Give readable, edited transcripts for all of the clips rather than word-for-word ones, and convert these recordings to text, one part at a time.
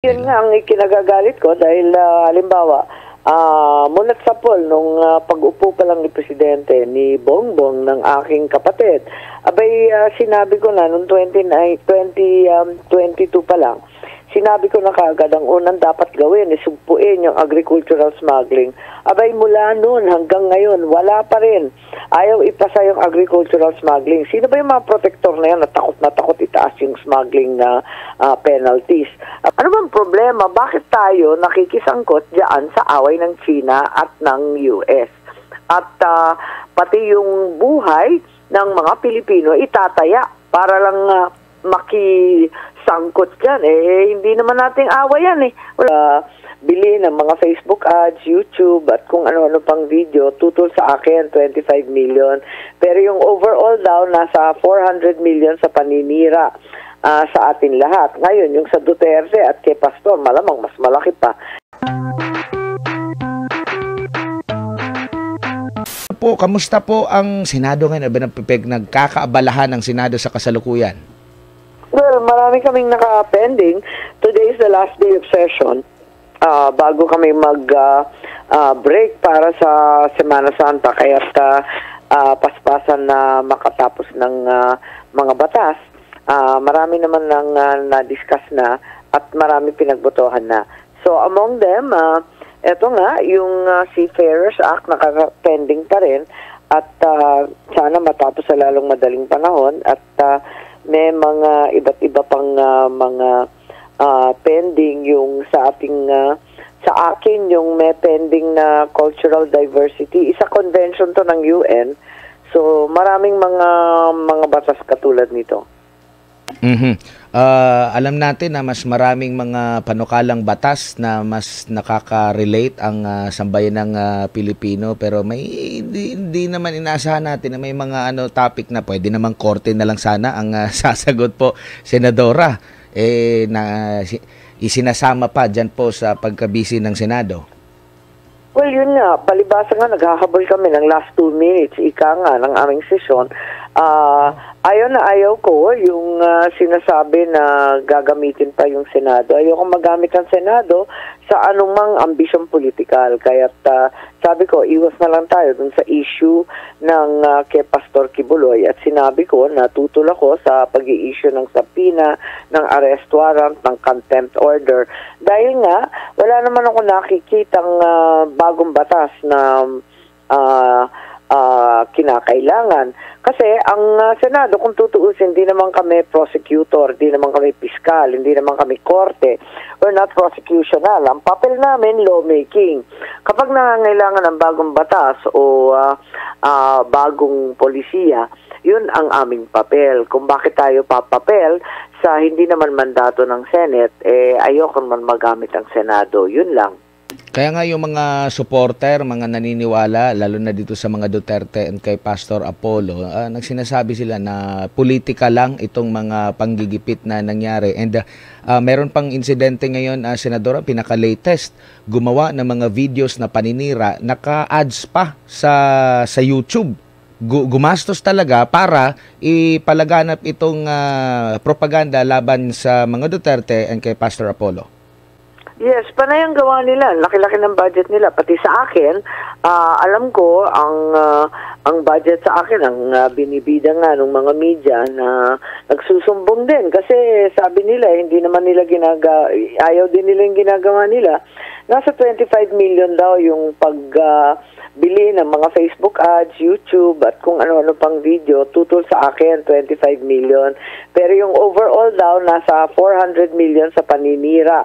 Yun nila. nga ang ikinagagalit ko dahil halimbawa, mulat sa poll nung pag-upo pa lang ni Presidente ni Bongbong ng aking kapatid, abay sinabi ko na noong 2022 pa lang, sinabi ko na kaagad ang unang dapat gawin is sugpuin yung agricultural smuggling. Abay mula noon hanggang ngayon, wala pa rin. Ayaw ipasa yung agricultural smuggling. Sino ba yung mga protector na yan na takot itaas yung smuggling na penalties? Ano bang problema? Bakit tayo nakikisangkot dyan sa away ng China at ng US? At pati yung buhay ng mga Pilipino itataya para lang makisangkot dyan. Hindi naman nating away yan bili ng mga Facebook ads, YouTube, at kung ano-ano pang video, tutol sa akin, 25 million. Pero yung overall daw, nasa 400 million sa paninira sa atin lahat. Ngayon, yung sa Duterte at kay Pastor, malamang mas malaki pa. Kamusta po ang Senado ngayon? Nagkakaabalahan ng Senado sa kasalukuyan? Well, marami kaming naka-pending. Today is the last day of session. Bago kami mag-break para sa Semana Santa, kaya paspasan na makatapos ng mga batas. Marami naman nang na-discuss na at marami pinagbotohan na. So among them, eto nga, yung Seafarers Act naka-pending pa rin at sana matapos sa lalong madaling panahon at may mga iba't iba pang mga pending yung sa akin yung may pending na cultural diversity. Isa convention to ng UN. So maraming mga batas katulad nito. Alam natin na mas maraming mga panukalang batas na mas nakaka-relate ang sambayan ng Pilipino, pero may hindi naman inaasahan natin na may mga topic na pwede namang korte na lang sana ang sasagot po, Senadora. Isinasama pa dyan po sa pagkabisi ng Senado. Well, yun nga, palibasa nga, naghahabol kami ng last 2 minutes, ika nga, ng aming session. Ayaw na ayaw ko yung sinasabi na gagamitin pa yung Senado. Ayaw ko magamit ang Senado sa anumang ambisyon politikal. Kaya sabi ko, iwas na lang tayo dun sa issue ng kay Pastor Kibuloy. At sinabi ko na tutol ako sa pag-i-issue ng subpoena, ng arrest warrant, ng contempt order. Dahil nga, wala naman ako nakikitang bagong batas na kinakailangan. Kasi ang Senado, kung tutuusin, hindi naman kami prosecutor, hindi naman kami piskal, hindi naman kami korte. We're not prosecutional. Ang papel namin, lawmaking. Kapag nangangailangan ng bagong batas o bagong polisiya, yun ang aming papel. Kung bakit tayo papapel sa hindi naman mandato ng Senate, ayoko naman magamit ang Senado. Yun lang. Kaya nga yung mga supporter, mga naniniwala, lalo na dito sa mga Duterte and kay Pastor Apollo, nagsinasabi sila na politika lang itong mga panggigipit na nangyari. And meron pang insidente ngayon, Senadora, pinaka-latest, gumawa ng mga videos na paninira, naka-ads pa sa YouTube. Gumastos talaga para ipalaganap itong propaganda laban sa mga Duterte and kay Pastor Apollo. Yes, panay ang gawa nila. Laki-laki ng budget nila. Pati sa akin, alam ko, ang budget sa akin, ang binibida nga ng mga media na nagsusumbong din. Kasi sabi nila, hindi naman nila ayaw din nila yung ginagawa nila. Nasa 25 million daw yung pagbili ng mga Facebook ads, YouTube, at kung ano-ano pang video, tutol sa akin, 25 million. Pero yung overall daw, nasa 400 million sa paninira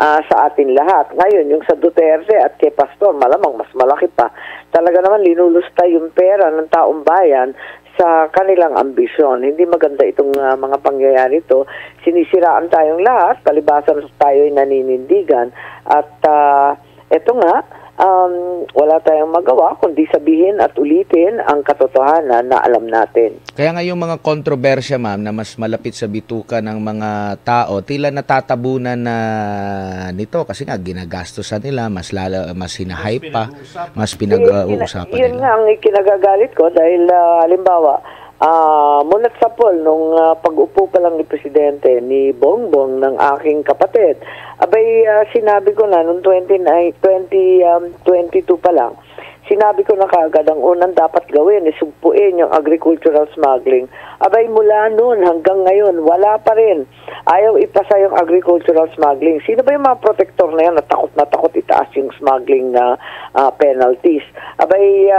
sa atin lahat. Ngayon, yung sa Duterte at kay Pastor, malamang mas malaki pa. Talaga naman linulusta yung pera ng taong bayan sa kanilang ambisyon. Hindi maganda itong mga pangyayari ito. Sinisiraan tayong lahat, palibasan tayo ay naninindigan. At eto nga, wala tayong magawa kundi sabihin at ulitin ang katotohanan na alam natin. Kaya nga yung mga kontrobersya, ma'am, na mas malapit sa bituka ng mga tao, tila natatabunan na nito kasi nga ginagastosan nila, mas hinahype pa, mas pinag-uusapan nila. Yun nga ang ikinagagalit ko dahil halimbawa, mulat sa poll nung pag-upo pa lang ni Presidente, ni Bongbong, ng aking kapatid, abay sinabi ko na noong 2022 pa lang, sinabi ko na kaagad ang unang dapat gawin is sugpuin yung agricultural smuggling. Abay mula noon hanggang ngayon, wala pa rin. Ayaw ipasa yung agricultural smuggling. Sino ba yung mga protector na yan na takot itaas yung smuggling na penalties? Abay,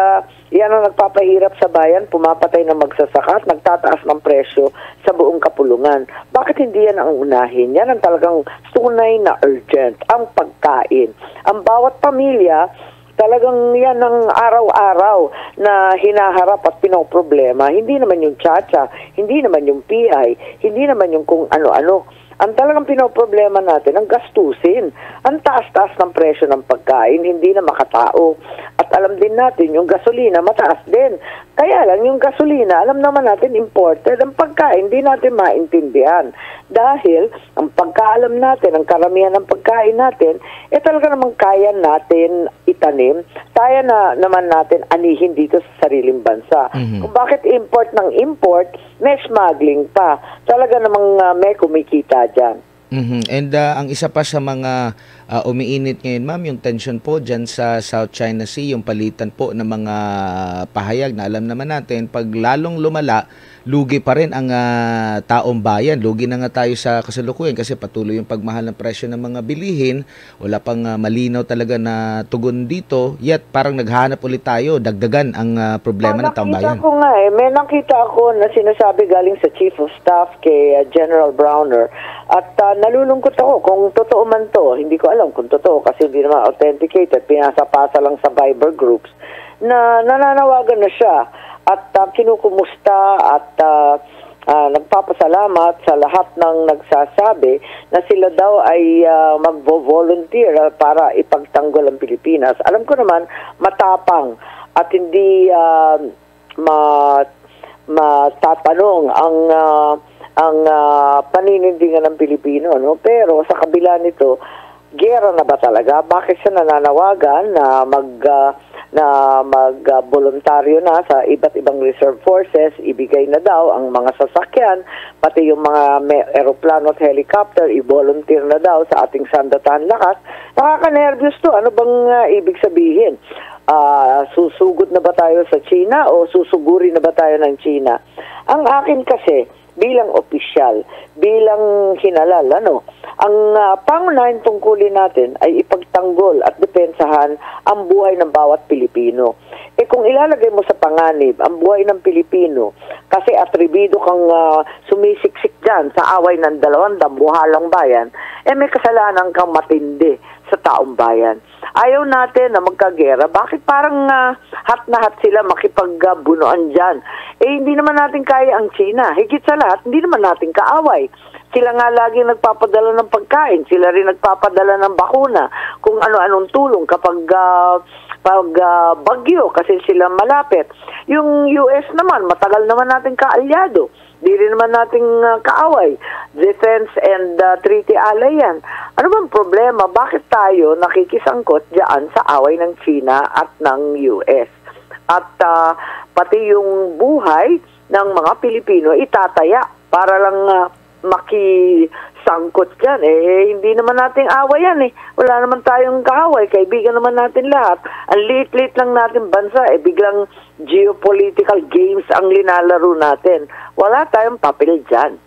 yan ang nagpapahirap sa bayan, pumapatay ng magsasaka at nagtataas ng presyo sa buong kapulungan. Bakit hindi yan ang unahin? Yan ang talagang tunay na urgent, ang pagkain. Ang bawat pamilya, talagang yan ang araw-araw na hinaharap at pinoproblema. Hindi naman yung tsa-tsa, hindi naman yung PI, hindi naman yung kung ano-ano. Ang talagang pinoproblema natin, ang gastusin. Ang taas-taas ng presyo ng pagkain, hindi na makatao. At alam din natin, yung gasolina, mataas din. Kaya lang, yung gasolina, alam naman natin, imported. Ang pagkain, hindi natin maintindihan. Dahil, ang pagkaalam natin, ang karamihan ng pagkain natin, talaga namang kaya natin itanim. Kaya na naman natin anihin dito sa sariling bansa. Kung bakit import ng import, may smuggling pa. Talaga namang may kumikita dyan. And ang isa pa sa mga umiinit ngayon, ma'am, yung tension po dyan sa South China Sea, yung palitan po ng mga pahayag na alam naman natin, pag lalong lumala, lugi pa rin ang taong bayan. Lugi na nga tayo sa kasalukuyan kasi patuloy yung pagmahal ng presyo ng mga bilihin. Wala pang malinaw talaga na tugon dito. Yet parang naghahanap ulit tayo, dagdagan ang problema ng taong bayan. Nakita ko nga may nakita ako na sinasabi galing sa Chief of Staff kay General Browner. At nalulungkot ako kung totoo man to. Hindi ko alam kung totoo kasi hindi naman authenticated. Pinasa-pasa lang sa Viber groups na nananawagan na siya at kinukumusta at nagpapasalamat sa lahat ng nagsasabi na sila daw ay magvo-volunteer para ipagtanggol ang Pilipinas. Alam ko naman matapang at hindi matatanong ang paninindigan ng Pilipino, no? Pero sa kabila nito, gera na ba talaga? Bakit siya nananawagan na mag-voluntaryo na sa iba't ibang reserve forces, ibigay na daw ang mga sasakyan, pati yung mga aeroplano at helicopter, i-volunteer na daw sa ating sandatahan lakas? Nakaka-nervyos to. Ano bang ibig sabihin? Susugod na ba tayo sa China o susuguri na ba tayo ng China? Ang akin kasi, bilang opisyal, bilang hinalal, ang pangunahing tungkulin natin ay ipagtanggol at depensahan ang buhay ng bawat Pilipino. Kung ilalagay mo sa panganib ang buhay ng Pilipino, kasi atribido kang sumisiksik dyan sa away ng dalawang dambuhalang bayan, may kasalanan kang matindi sa taong bayan. Ayaw natin na magkagera. Bakit parang hat na hat sila makipagbunuan dyan? Hindi naman natin kaya ang China. Higit sa lahat, hindi naman natin kaaway. Sila nga lagi nagpapadala ng pagkain. Sila rin nagpapadala ng bakuna. Kung ano-anong tulong kapag bagyo kasi sila malapit. Yung US naman, matagal naman natin kaalyado. Di rin naman nating kaaway. Defense and Treaty ally yan. Ano bang problema? Bakit tayo nakikisangkot dyan sa away ng China at ng US? At pati yung buhay ng mga Pilipino itataya para lang makisangkot yan. Hindi naman nating away yan. Wala naman tayong kaaway. Kaibigan naman natin lahat. Ang liit-liit lang natin bansa. Biglang geopolitical games ang linalaro natin. Wala tayong papel dyan.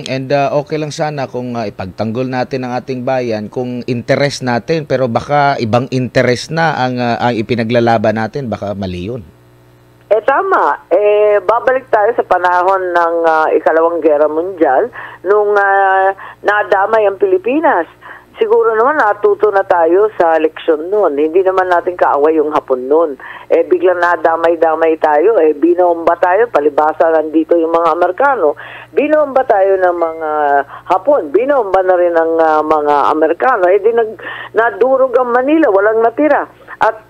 And okay lang sana kung ipagtanggol natin ang ating bayan kung interest natin, pero baka ibang interest na ang ipinaglalaban natin, baka mali yun. Tama. Babalik tayo sa panahon ng Ikalawang Gera Mundial nung nadamay ang Pilipinas. Siguro naman natuto na tayo sa leksyon noon. Hindi naman natin kaaway yung Hapon noon. Biglang nadamay-damay tayo. Binomba tayo. Palibasa nandito yung mga Amerikano. Binomba tayo ng mga Hapon. Binomba na rin ng mga Amerikano. Nadurog ang Manila. Walang natira. At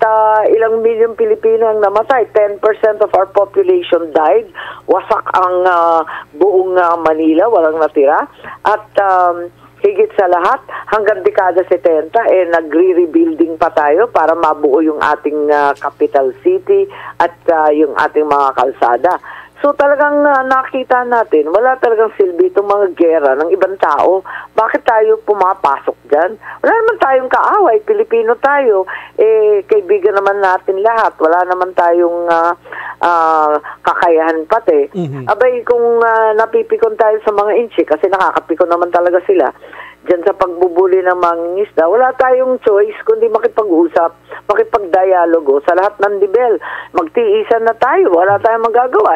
ilang milyong Pilipino ang namatay. 10% of our population died. Wasak ang buong Manila. Walang natira. At higit sa lahat, hanggang dekada 70, nagre-rebuilding pa tayo para mabuo yung ating capital city at yung ating mga kalsada. So talagang nakita natin, wala talagang silbi itong mga gera ng ibang tao. Bakit tayo pumapasok dyan? Wala naman tayong kaaway, Pilipino tayo. Kaibigan naman natin lahat. Wala naman tayong kakayahan pati. Abay, kung napipikon tayo sa mga inchi, kasi nakakapikon naman talaga sila, dyan sa pagbubuli ng mangingisda, wala tayong choice kundi makipag-usap, makipag-dialogo sa lahat ng nivel. Magtiisan na tayo, wala tayong magagawa.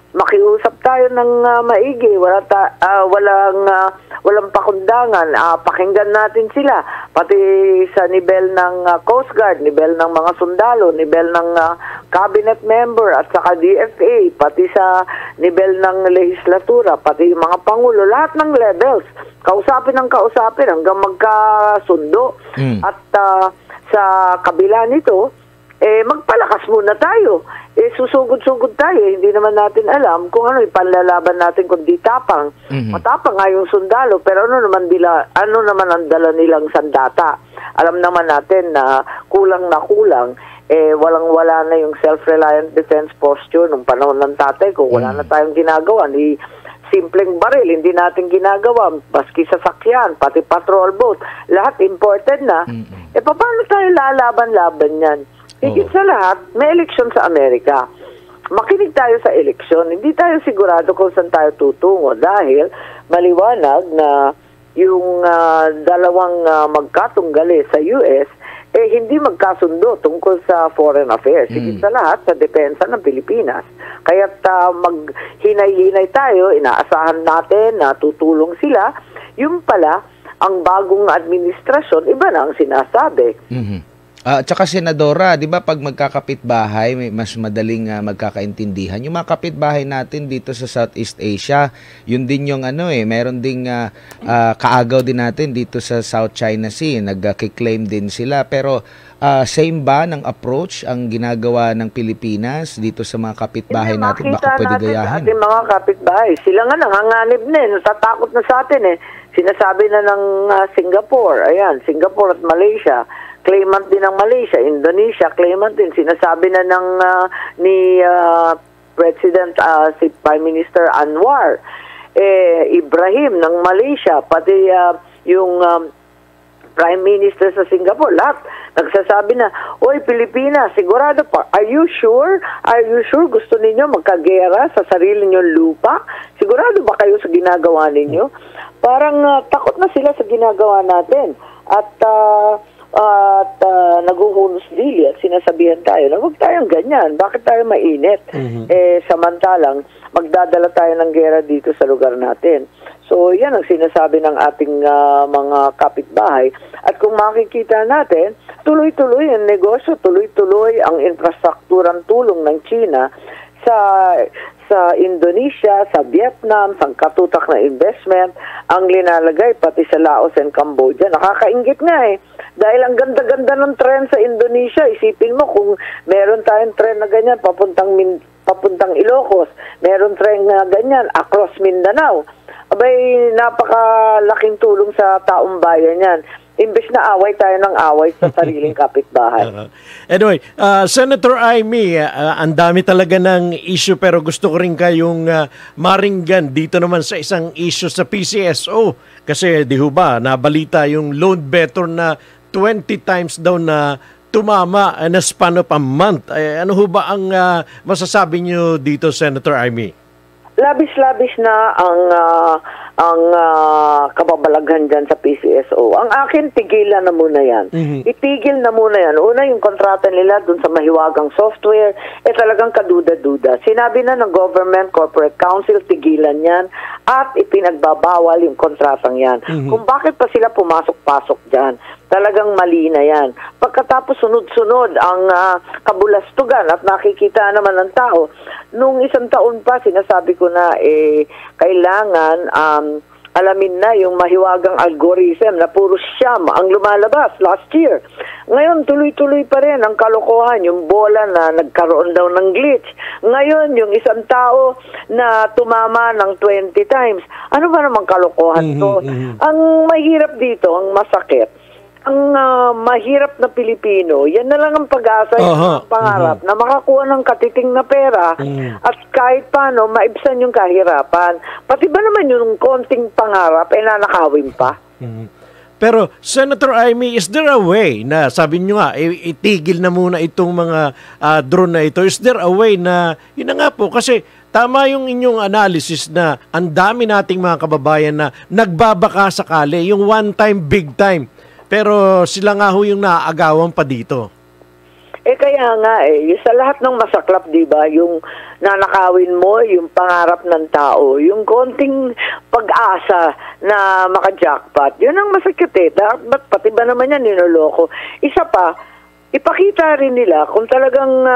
Makiusap tayo ng maigi, walang pakundangan, pakinggan natin sila, pati sa nivel ng Coast Guard, nivel ng mga sundalo, nivel ng cabinet member at saka DFA, pati sa nivel ng legislatura, pati yung mga pangulo, lahat ng levels, kausapin hanggang magkasundo. At sa kabila nito, magpalakas muna tayo. Susugod-sugod tayo. Hindi naman natin alam kung ano ipanlalaban natin kundi tapang. Matapang nga yung sundalo, pero ano naman ang dala nilang sandata? Alam naman natin na kulang, walang-wala na yung self-reliant defense posture nung panahon ng tatay ko. Wala na tayong ginagawa. Simpleng baril, hindi natin ginagawa. Baski sasakyan, pati patrol boat. Lahat imported na. Paano tayo lalaban-laban yan? Higit sa lahat, may eleksyon sa Amerika. Makinig tayo sa eleksyon. Hindi tayo sigurado kung saan tayo tutungo dahil maliwanag na yung dalawang magkatunggali sa US hindi magkasundo tungkol sa foreign affairs. Higit sa lahat, sa depensa ng Pilipinas. Kaya't maghinay-hinay tayo, inaasahan natin na tutulong sila. Yung pala, ang bagong administrasyon, iba na ang sinasabi. Tsaka Senadora, 'di ba pag magkakapitbahay, mas madaling magkakaintindihan. Yung mga kapitbahay natin dito sa Southeast Asia, yun din yung meron ding kaagaw din natin dito sa South China Sea, nagki-claim din sila. Pero same ba ng approach ang ginagawa ng Pilipinas dito sa mga kapitbahay natin? Baka pwede gayahin. Makita natin mga kapitbahay, sila nga nanganganib na natatakot na sa atin Sinasabi na ng Singapore, Singapore at Malaysia, claimant din ng Malaysia, Indonesia, claimant din. Sinasabi na ni President, si Prime Minister Anwar, Ibrahim ng Malaysia, pati yung Prime Minister sa Singapore, lahat nagsasabi na, oy Pilipinas, sigurado pa, are you sure? Are you sure gusto ninyo magkagera sa sarili ninyong lupa? Sigurado ba kayo sa ginagawa ninyo? Parang takot na sila sa ginagawa natin. At naguhunos dili at sinasabihan tayo na huwag tayong ganyan. Bakit tayo mainit? Samantalang magdadala tayo ng gera dito sa lugar natin. So yan ang sinasabi ng ating mga kapitbahay. At kung makikita natin, tuloy-tuloy ang negosyo, tuloy-tuloy ang infrastrukturang tulong ng China sa Indonesia, sa Vietnam, sa katutak na investment, ang linalagay pati sa Laos and Cambodia. Nakakainggit nga Dahil ang ganda-ganda ng tren sa Indonesia, isipin mo kung meron tayong tren na ganyan papuntang Ilocos, meron tren na ganyan across Mindanao. Abay, napakalaking tulong sa taong bayan yan. Imbes na away tayo ng away sa sariling kapitbahay. Anyway, Senator Amy, ang dami talaga ng issue pero gusto ko rin kayong maringgan dito naman sa isang issue sa PCSO. Kasi di ho ba, nabalita yung load better na 20 times daw na tumama na span of a month. Ano ho ba ang masasabi nyo dito, Senator Amy? Labis-labis na ang kababalaghan dyan sa PCSO. Ang akin, tigilan na muna yan. Itigil na muna yan. Una, yung kontrata nila dun sa mahiwagang software, talagang kaduda-duda. Sinabi na ng Government Corporate Council, tigilan yan at ipinagbabawal yung kontratang yan. Kung bakit pa sila pumasok-pasok dyan, talagang mali na yan. Pagkatapos sunod-sunod ang kabulastugan at nakikita naman ng tao, nung isang taon pa, sinasabi ko na kailangan alamin na yung mahiwagang algorithm na puro siyam ang lumalabas last year. Ngayon, tuloy-tuloy pa rin ang kalokohan, yung bola na nagkaroon daw ng glitch. Ngayon, yung isang tao na tumama ng 20 times. Ano ba namang kalokohan to? Ang mahirap dito, ang masakit, ang mahirap na Pilipino, yan na lang ang pag-asa, yung pangarap, na makakuha ng katiting na pera at kahit paano, maibsan yung kahirapan. Pati ba naman yung konting pangarap, nanakawin pa? Pero, Senator Amy, is there a way na, sabi nyo nga, itigil na muna itong mga drone na ito? Is there a way na, yun na nga po, kasi tama yung inyong analysis na ang dami nating mga kababayan na nagbabaka sakali, yung one time, big time. Pero sila nga ho yung naaagawan pa dito. Kaya nga sa lahat ng masaklap, di ba, yung nanakawin mo, yung pangarap ng tao, yung konting pag-asa na maka-jackpot, yun ang masakit Ba't pati ba naman yan ninoloko? Isa pa, ipakita rin nila kung talagang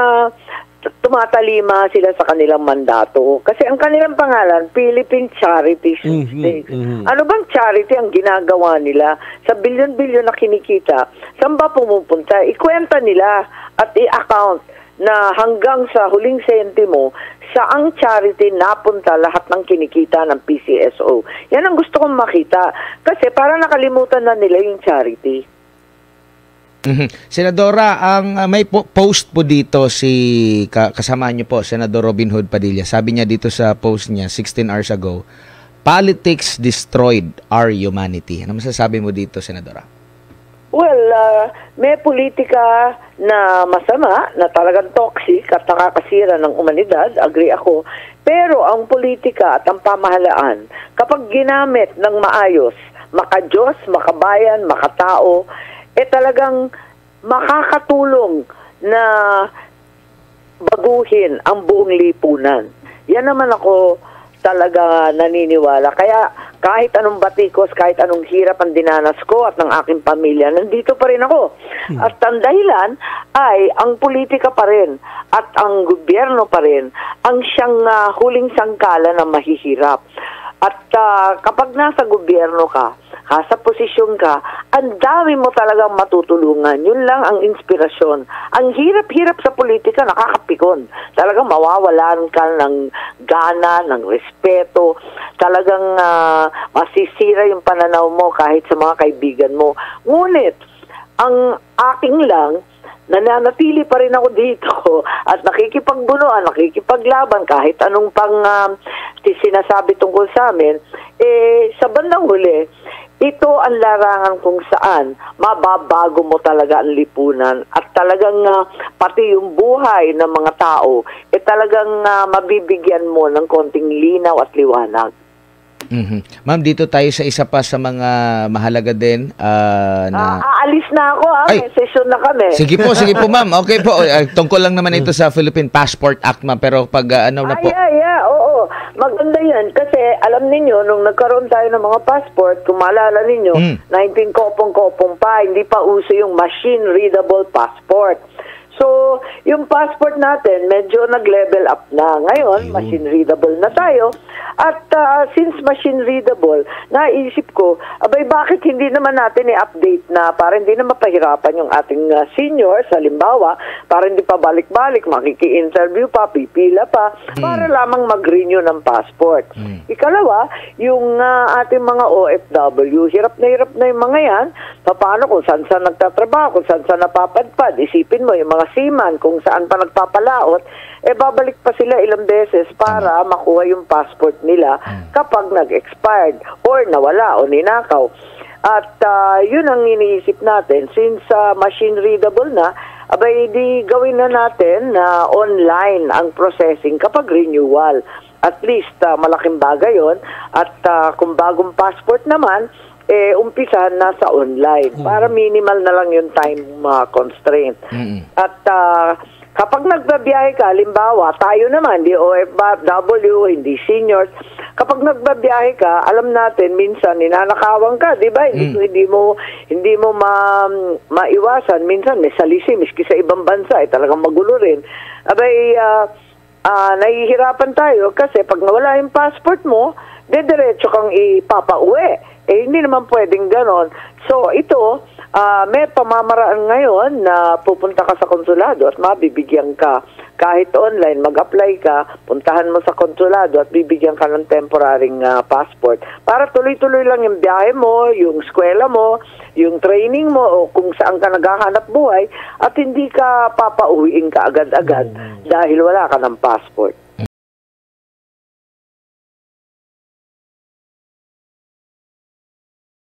tumatalima sila sa kanilang mandato. Kasi ang kanilang pangalan, Philippine Charity Sweepstakes. Ano bang charity ang ginagawa nila? Sa bilyon-bilyon na kinikita, saan ba pumupunta? Ikwenta nila at i-account na hanggang sa huling sentimo, saang charity napunta lahat ng kinikita ng PCSO. Yan ang gusto kong makita. Kasi para nakalimutan na nila yung charity. Senadora, may post po dito si kasama niyo po, Senador Robin Hood Padilla. Sabi niya dito sa post niya 16 hours ago, "Politics destroyed our humanity." Ano masasabi mo dito, Senadora? Well, may politika na masama, na talagang toxic at nakakasira ng umanidad, agree ako. Pero ang politika at ang pamahalaan, kapag ginamit ng maayos, maka-Diyos, makabayan, makatao, talagang makakatulong na baguhin ang buong lipunan. Yan naman ako talaga naniniwala. Kaya kahit anong batikos, kahit anong hirap ang dinanas ko at ng aking pamilya, nandito pa rin ako. At ang dahilan ay ang politika pa rin at ang gobyerno pa rin ang siyang huling sangkala na mahihirap. At kapag nasa gobyerno ka, sa posisyon ka, ang dami mo talagang matutulungan. Yun lang ang inspirasyon. Ang hirap-hirap sa politika, nakakapikon. Talagang mawawalan ka ng gana, ng respeto. Talagang masisira yung pananaw mo kahit sa mga kaibigan mo. Ngunit, ang aking lang, nananatili pa rin ako dito at nakikipagbunuan, nakikipaglaban kahit anong sinasabi tungkol sa amin, sa bandang huli, ito ang larangan kung saan mababago mo talaga ang lipunan at talagang pati yung buhay ng mga tao, talagang mabibigyan mo ng konting linaw at liwanag. Ma'am, dito tayo sa isa pa sa mga mahalaga din aalis na ako, may session na kami. Sige po ma'am. Okay po. Tungkol lang naman ito sa Philippine Passport Act, ma'am, pero pag na po. Oo. Maganda yan kasi alam ninyo nung nagkaroon tayo ng mga passport, kung maalala ninyo, 19 kopong-kopong pa, hindi pa uso yung machine readable passport. So, yung passport natin, medyo nag-level up na. Ngayon, machine-readable na tayo. At since machine-readable, naisip ko, abay, bakit hindi naman natin i-update na para hindi na mapahirapan yung ating seniors, halimbawa, para hindi pa balik-balik, makiki-interview pa, pipila pa, para lamang mag-renew ng passport. Ikalawa, yung ating mga OFW, hirap na yung mga yan, paano kung saan-saan nagtatrabaho, kung saan-saan napapadpad, isipin mo yung mga seaman, kung saan pa nagpapalaot, babalik pa sila ilang beses para makuha yung passport nila kapag nag-expired or nawala o ninakaw. At yun ang iniisip natin. Since machine readable na, abay di gawin na natin na online ang processing kapag renewal. At least malaking bagay yun. At kung bagong passport naman, umpisahan na sa online para minimal na lang yung time constraint. At kapag nagbabiyahe ka, halimbawa, tayo naman, di OFW, hindi seniors, kapag nagbabiyahe ka, alam natin, minsan, ninanakawan ka, di ba? Hindi mo maiwasan. Minsan, may salisi, miski sa ibang bansa, talagang magulo rin. Abay, nahihirapan tayo kasi pag nawala yung passport mo, diretso kang ipapauwi. Hindi naman pwedeng ganon. So, ito, may pamamaraan ngayon na pupunta ka sa konsulado at mabibigyan ka kahit online, mag-apply ka, puntahan mo sa konsulado at bibigyan ka ng temporaryng passport. Para tuloy-tuloy lang yung biyahe mo, yung eskwela mo, yung training mo o kung saan ka naghahanap buhay at hindi ka papauwiin ka agad-agad dahil wala ka ng passport.